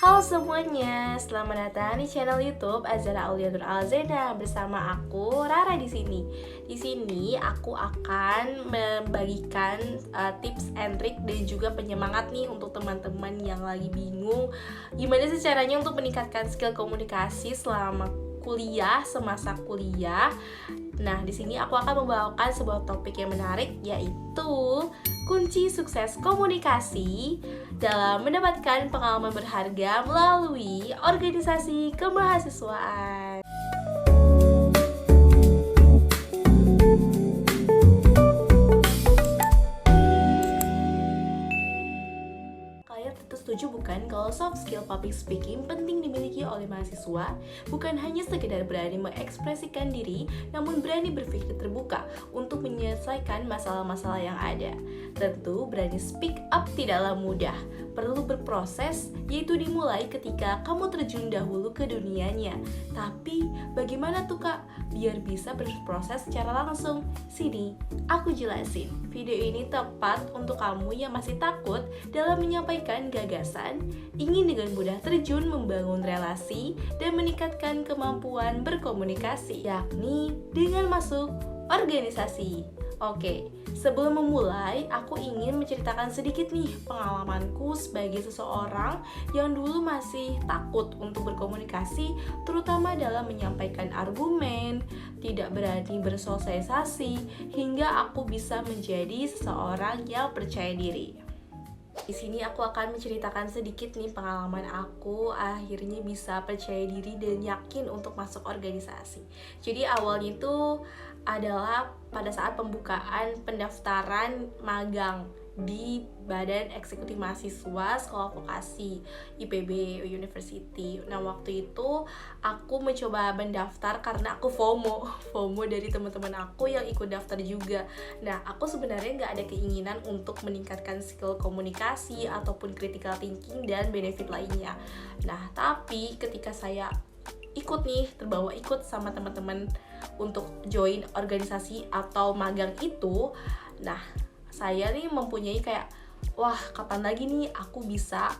Halo semuanya, selamat datang di channel YouTube Azara Auliatur Alzena bersama aku Rara di sini. Di sini aku akan membagikan tips and trick dan juga penyemangat nih untuk teman-teman yang lagi bingung gimana sih caranya untuk meningkatkan skill komunikasi selama kuliah, semasa kuliah. Nah, di sini aku akan membawakan sebuah topik yang menarik, yaitu kunci sukses komunikasi dalam mendapatkan pengalaman berharga melalui organisasi kemahasiswaan. Kalian tentu setuju bukan kalau soft skill public speaking penting dimiliki oleh mahasiswa? Bukan hanya sekedar berani mengekspresikan diri, namun berani berpikir terbuka untuk menyelesaikan masalah-masalah yang ada. Tentu berani speak up tidaklah mudah, perlu berproses, yaitu dimulai ketika kamu terjun dahulu ke dunianya. Tapi bagaimana tuh kak, biar bisa berproses secara langsung? Sini, aku jelasin. Video ini tepat untuk kamu yang masih takut dalam menyampaikan gagasan, ingin dengan mudah terjun membangun relasi, dan meningkatkan kemampuan berkomunikasi, yakni dengan masuk organisasi. Oke, sebelum memulai, aku ingin menceritakan sedikit nih pengalamanku sebagai seseorang yang dulu masih takut untuk berkomunikasi, terutama dalam menyampaikan argumen, tidak berani bersosialisasi, hingga aku bisa menjadi seseorang yang percaya diri. Di sini aku akan menceritakan sedikit nih pengalaman aku akhirnya bisa percaya diri dan yakin untuk masuk organisasi. Jadi awalnya itu adalah pada saat pembukaan pendaftaran magang di Badan Eksekutif Mahasiswa Sekolah Vokasi IPB University. Nah, waktu itu aku mencoba mendaftar karena aku FOMO dari teman-teman aku yang ikut daftar juga. Nah, aku sebenarnya nggak ada keinginan untuk meningkatkan skill komunikasi ataupun critical thinking dan benefit lainnya. Nah, tapi ketika saya terbawa ikut sama teman-teman untuk join organisasi atau magang itu, nah saya nih mempunyai kayak, wah kapan lagi nih aku bisa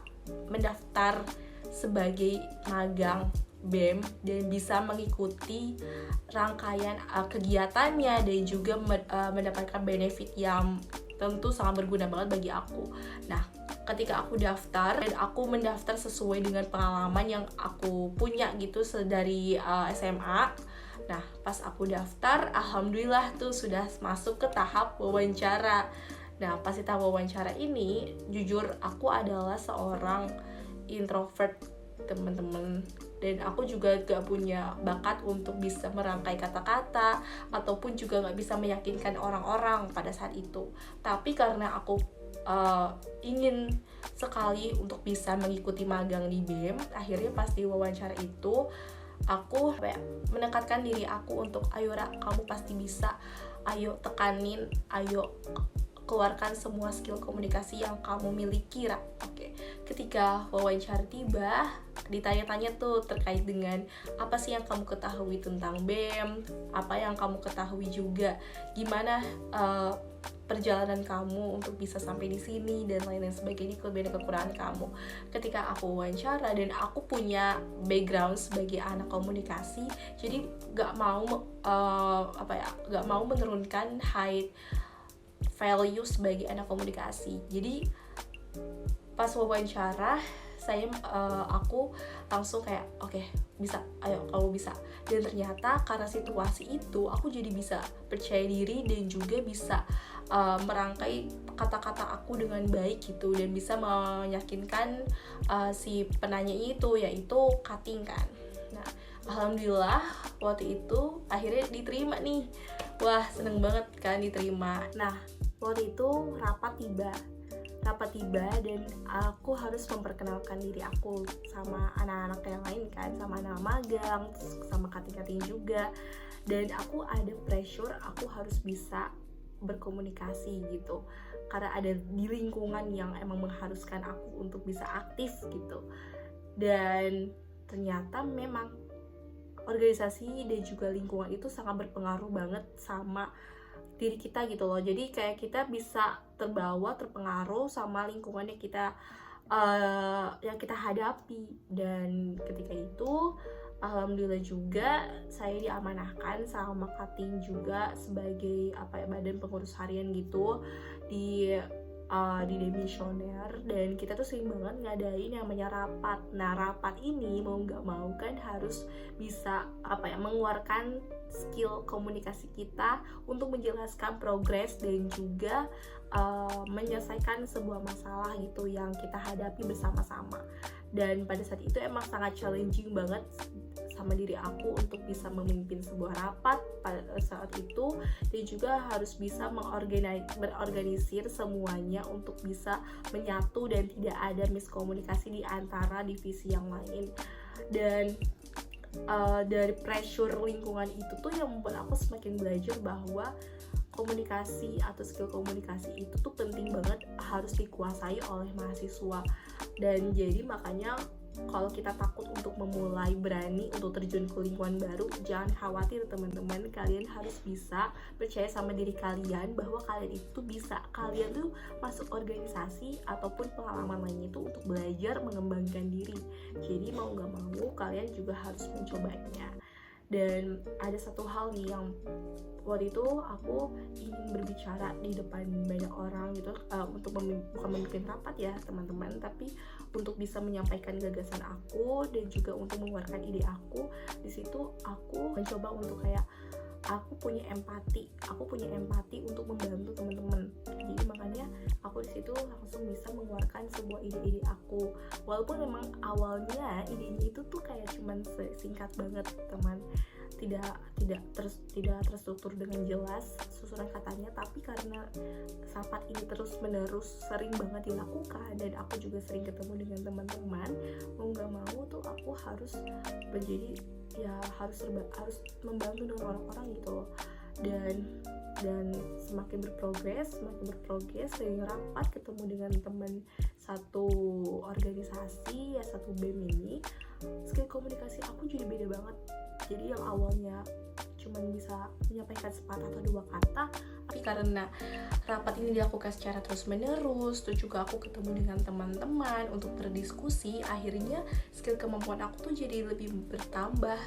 mendaftar sebagai magang BEM dan bisa mengikuti rangkaian kegiatannya dan juga mendapatkan benefit yang tentu sangat berguna banget bagi aku. Nah, ketika aku daftar dan aku mendaftar sesuai dengan pengalaman yang aku punya gitu dari SMA. Nah, pas aku daftar, alhamdulillah tuh sudah masuk ke tahap wawancara. Nah, pas di tahap wawancara ini, jujur aku adalah seorang introvert, teman-teman. Dan aku juga gak punya bakat untuk bisa merangkai kata-kata ataupun juga gak bisa meyakinkan orang-orang pada saat itu. Tapi karena aku ingin sekali untuk bisa mengikuti magang di BEM, akhirnya pas di wawancara itu aku menekatkan diri aku untuk ayo Ra, kamu pasti bisa, ayo tekanin, ayo keluarkan semua skill komunikasi yang kamu miliki Ra. Oke. Ketika wawancara tiba, ditanya-tanya tuh terkait dengan apa sih yang kamu ketahui tentang BEM, apa yang kamu ketahui juga, gimana perjalanan kamu untuk bisa sampai di sini dan lain-lain sebagainya, kelebihan dan kekurangan kamu. Ketika aku wawancara dan aku punya background sebagai anak komunikasi, jadi gak mau menurunkan high value sebagai anak komunikasi. Jadi pas wawancara aku langsung kayak oke, bisa, ayo kamu bisa. Dan ternyata karena situasi itu aku jadi bisa percaya diri dan juga bisa merangkai kata-kata aku dengan baik gitu, dan bisa meyakinkan si penanya itu, yaitu cutting kan. Nah, alhamdulillah waktu itu akhirnya diterima nih. Wah, seneng banget kan diterima. Nah, waktu itu rapat tiba dan aku harus memperkenalkan diri aku sama anak-anak yang lain kan, sama anak magang, sama kating-kating juga. Dan aku ada pressure, aku harus bisa berkomunikasi gitu, karena ada di lingkungan yang emang mengharuskan aku untuk bisa aktif gitu. Dan ternyata memang organisasi dan juga lingkungan itu sangat berpengaruh banget sama diri kita gitu loh. Jadi kayak kita bisa terpengaruh sama lingkungan yang kita yang kita hadapi. Dan ketika itu alhamdulillah juga saya diamanahkan sama Kating juga sebagai badan pengurus harian gitu di demisioner, dan kita tuh sering banget ngadain yang namanya rapat. Nah, rapat ini mau nggak mau kan harus bisa mengeluarkan skill komunikasi kita untuk menjelaskan progres dan juga menyelesaikan sebuah masalah gitu yang kita hadapi bersama-sama. Dan pada saat itu emang sangat challenging banget sama diri aku untuk bisa memimpin sebuah rapat pada saat itu, dan juga harus bisa berorganisir semuanya untuk bisa menyatu dan tidak ada miskomunikasi di antara divisi yang lain. Dan dari pressure lingkungan itu tuh yang membuat aku semakin belajar bahwa komunikasi atau skill komunikasi itu tuh penting banget, harus dikuasai oleh mahasiswa. Dan jadi makanya kalau kita takut untuk memulai berani untuk terjun ke lingkungan baru, jangan khawatir teman-teman, kalian harus bisa percaya sama diri kalian bahwa kalian itu bisa. Kalian tuh masuk organisasi ataupun pengalaman lainnya itu untuk belajar mengembangkan diri. Jadi mau gak mau kalian juga harus mencobanya. Dan ada satu hal nih yang waktu itu aku ingin berbicara di depan banyak orang gitu, untuk bukan memimpin rapat ya teman-teman, tapi untuk bisa menyampaikan gagasan aku dan juga untuk mengeluarkan ide aku. Di situ aku mencoba untuk aku punya empati untuk membantu teman-teman. Jadi makanya aku di situ langsung bisa mengeluarkan sebuah ide-ide aku. Walaupun memang awalnya idenya itu tuh kayak cuman singkat banget teman, tidak terstruktur dengan jelas susunan katanya, tapi karena rapat ini terus menerus sering banget dilakukan dan aku juga sering ketemu dengan teman-teman, mau nggak mau tuh aku harus menjadi harus membantu dengan orang-orang gitu loh. Dan semakin berprogres dari rapat ketemu dengan teman satu organisasi ya, satu BEM ini, skill komunikasi aku jadi beda banget. Jadi yang awalnya cuman bisa menyampaikan sepatah atau dua kata, tapi karena rapat ini dilakukan secara terus menerus, terus juga aku ketemu dengan teman-teman untuk berdiskusi, akhirnya skill kemampuan aku tuh jadi lebih bertambah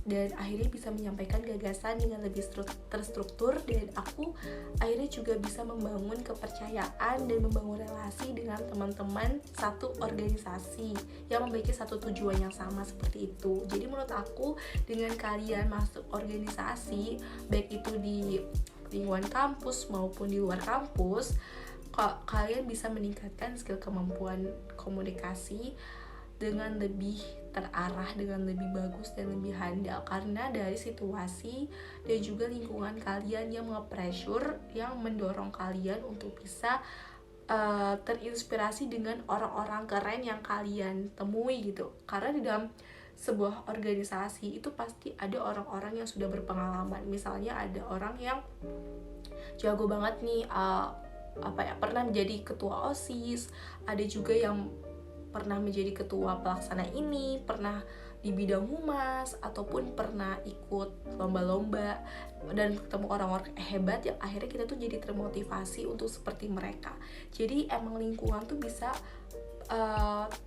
dan akhirnya bisa menyampaikan gagasan dengan lebih terstruktur, dan aku akhirnya juga bisa membangun kepercayaan dan membangun relasi dengan teman-teman satu organisasi yang memiliki satu tujuan yang sama seperti itu. Jadi menurut aku dengan kalian masuk organisasi, baik itu di lingkungan kampus maupun di luar kampus, kalian bisa meningkatkan skill kemampuan komunikasi dengan lebih terarah, dengan lebih bagus dan lebih handal, karena dari situasi dan juga lingkungan kalian yang nge-pressure, yang mendorong kalian untuk bisa terinspirasi dengan orang-orang keren yang kalian temui gitu. Karena di dalam sebuah organisasi itu pasti ada orang-orang yang sudah berpengalaman. Misalnya ada orang yang jago banget nih pernah menjadi ketua OSIS, ada juga yang pernah menjadi ketua pelaksana ini, pernah di bidang humas, ataupun pernah ikut lomba-lomba dan ketemu orang-orang hebat yang akhirnya kita tuh jadi termotivasi untuk seperti mereka. Jadi emang lingkungan tuh bisa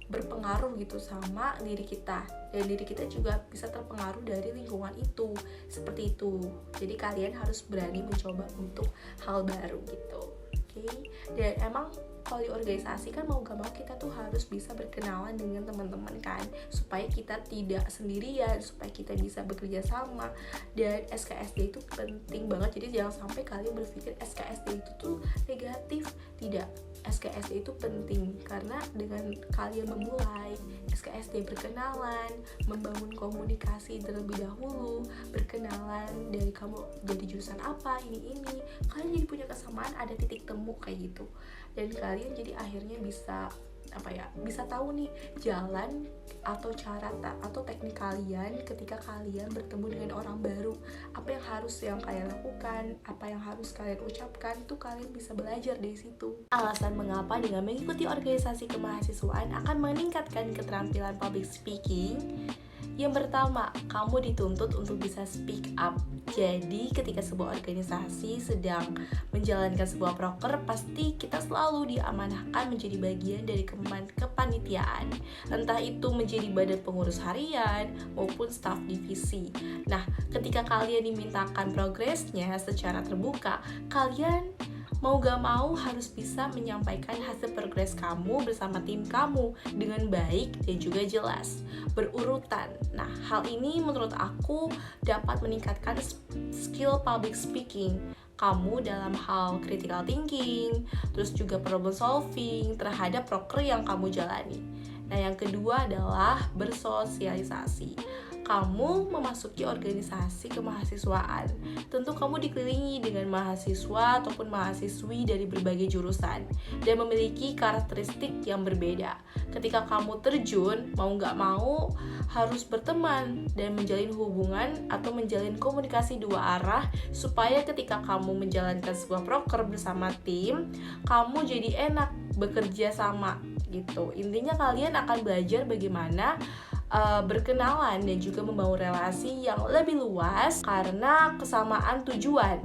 berpengaruh gitu sama diri kita, dan diri kita juga bisa terpengaruh dari lingkungan itu, seperti itu. Jadi kalian harus berani mencoba untuk hal baru gitu. Oke. Dan emang kalau di organisasi kan mau gak mau kita tuh harus bisa berkenalan dengan teman-teman kan, supaya kita tidak sendirian, supaya kita bisa bekerja sama. Dan SKSD itu penting banget. Jadi jangan sampai kalian berpikir SKSD itu tuh negatif. Tidak, SKSD itu penting karena dengan kalian memulai SKSD berkenalan, membangun komunikasi terlebih dahulu, berkenalan dari kamu jadi jurusan apa, ini kalian jadi punya kesamaan, ada titik temu kayak gitu. Dan kalian jadi akhirnya bisa bisa tahu nih jalan atau cara atau teknik kalian ketika kalian bertemu dengan orang baru. Apa yang harus kalian lakukan, apa yang harus kalian ucapkan, itu kalian bisa belajar dari situ. Alasan mengapa dengan mengikuti organisasi kemahasiswaan akan meningkatkan keterampilan public speaking, Yang pertama, kamu dituntut untuk bisa speak up. Jadi ketika sebuah organisasi sedang menjalankan sebuah proker, pasti kita selalu diamanahkan menjadi bagian dari kepanitiaan. Entah itu menjadi badan pengurus harian maupun staf divisi. Nah, ketika kalian dimintakan progresnya secara terbuka, kalian mau gak mau harus bisa menyampaikan hasil progres kamu bersama tim kamu dengan baik dan juga jelas, berurutan. Nah, hal ini menurut aku dapat meningkatkan skill public speaking kamu dalam hal critical thinking, terus juga problem solving terhadap proker yang kamu jalani. Nah, yang kedua adalah bersosialisasi. Kamu memasuki organisasi kemahasiswaan. Tentu kamu dikelilingi dengan mahasiswa ataupun mahasiswi dari berbagai jurusan dan memiliki karakteristik yang berbeda. Ketika kamu terjun, mau gak mau harus berteman dan menjalin hubungan atau menjalin komunikasi dua arah supaya ketika kamu menjalankan sebuah proker bersama tim, kamu jadi enak bekerja sama gitu. Intinya kalian akan belajar bagaimana berkenalan dan juga membangun relasi yang lebih luas karena kesamaan tujuan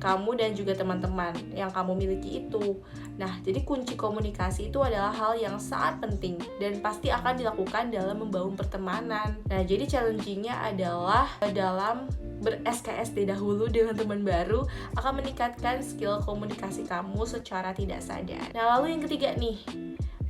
kamu dan juga teman-teman yang kamu miliki itu. Nah, jadi kunci komunikasi itu adalah hal yang sangat penting dan pasti akan dilakukan dalam membangun pertemanan. Nah, jadi challenging-nya adalah dalam ber-SKSD dahulu dengan teman baru akan meningkatkan skill komunikasi kamu secara tidak sadar. Nah, lalu yang ketiga nih,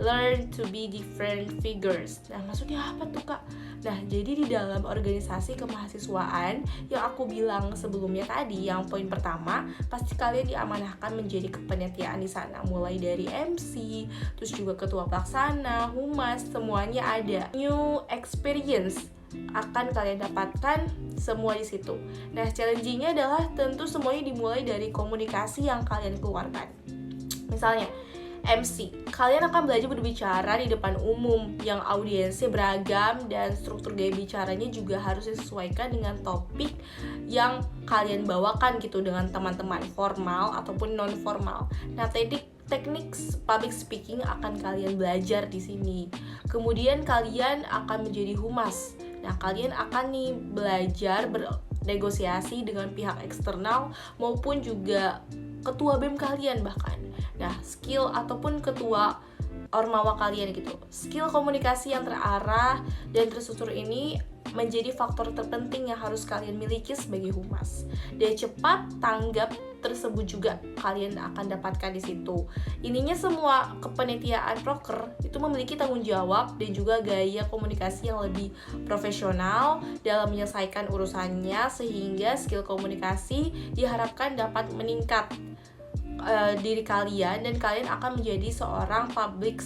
learn to be different figures. Nah, maksudnya apa tuh, Kak? Nah, jadi di dalam organisasi kemahasiswaan yang aku bilang sebelumnya tadi, yang poin pertama, pasti kalian diamanahkan menjadi kepanitiaan di sana, mulai dari MC, terus juga ketua pelaksana, humas, semuanya ada. New experience akan kalian dapatkan semua di situ. Nah, challenging-nya adalah tentu semuanya dimulai dari komunikasi yang kalian keluarkan. Misalnya, MC, kalian akan belajar berbicara di depan umum yang audiensnya beragam dan struktur gaya bicaranya juga harus disesuaikan dengan topik yang kalian bawakan gitu dengan teman-teman formal ataupun non formal. Nah, teknik public speaking akan kalian belajar di sini. Kemudian kalian akan menjadi humas. Nah, kalian akan nih belajar bernegosiasi dengan pihak eksternal maupun juga ketua BEM kalian bahkan. Nah, skill ataupun ketua ormawa kalian gitu. Skill komunikasi yang terarah dan terstruktur ini menjadi faktor terpenting yang harus kalian miliki sebagai humas. Dan cepat tanggap tersebut juga kalian akan dapatkan di situ. Ininya semua kepanitiaan proker itu memiliki tanggung jawab dan juga gaya komunikasi yang lebih profesional dalam menyelesaikan urusannya sehingga skill komunikasi diharapkan dapat meningkat diri kalian dan kalian akan menjadi seorang public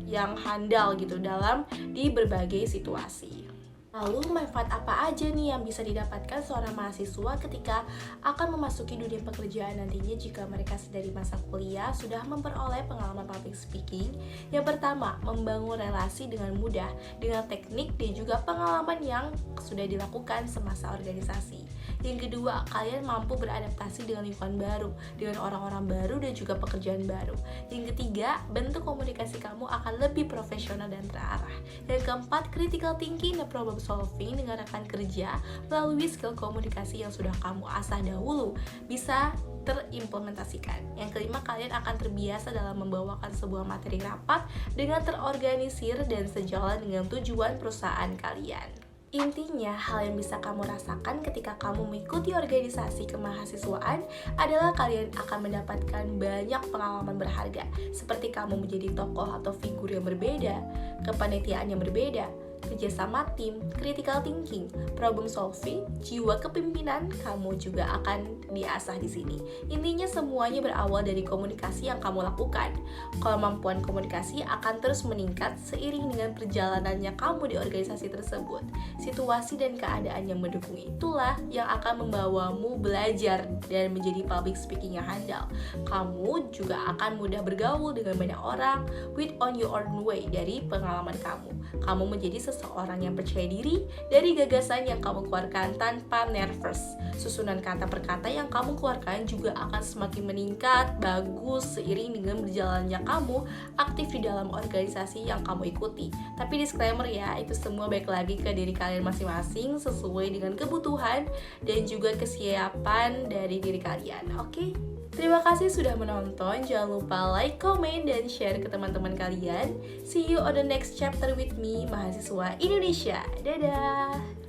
yang handal gitu dalam di berbagai situasi. Lalu manfaat apa aja nih yang bisa didapatkan seorang mahasiswa ketika akan memasuki dunia pekerjaan nantinya jika mereka dari masa kuliah sudah memperoleh pengalaman public speaking? Yang pertama, membangun relasi dengan mudah dengan teknik dan juga pengalaman yang sudah dilakukan semasa organisasi. Yang kedua, kalian mampu beradaptasi dengan lingkungan baru, dengan orang-orang baru dan juga pekerjaan baru. Yang ketiga, bentuk komunikasi kamu akan lebih profesional dan terarah. Yang keempat, critical thinking dan problem solving dengan rekan kerja melalui skill komunikasi yang sudah kamu asah dahulu bisa terimplementasikan. Yang kelima, kalian akan terbiasa dalam membawakan sebuah materi rapat dengan terorganisir dan sejalan dengan tujuan perusahaan kalian. Intinya, hal yang bisa kamu rasakan ketika kamu mengikuti organisasi kemahasiswaan adalah kalian akan mendapatkan banyak pengalaman berharga, seperti kamu menjadi tokoh atau figur yang berbeda, kepanitiaan yang berbeda, kerjasama tim, critical thinking, problem solving, jiwa kepemimpinan kamu juga akan diasah di sini. Intinya semuanya berawal dari komunikasi yang kamu lakukan. Kemampuan komunikasi akan terus meningkat seiring dengan perjalanannya kamu di organisasi tersebut. Situasi dan keadaan yang mendukung itulah yang akan membawamu belajar dan menjadi public speaking yang handal. Kamu juga akan mudah bergaul dengan banyak orang with on your own way dari pengalaman kamu. Kamu menjadi seseorang yang percaya diri dari gagasan yang kamu keluarkan tanpa nervous. Susunan kata per kata yang kamu keluarkan juga akan semakin meningkat, bagus seiring dengan berjalannya kamu aktif di dalam organisasi yang kamu ikuti. Tapi disclaimer ya, itu semua baik lagi ke diri kalian masing-masing sesuai dengan kebutuhan dan juga kesiapan dari diri kalian, oke? Terima kasih sudah menonton, jangan lupa like, comment, dan share ke teman-teman kalian. See you on the next chapter with me, mahasiswa Indonesia. Dadah!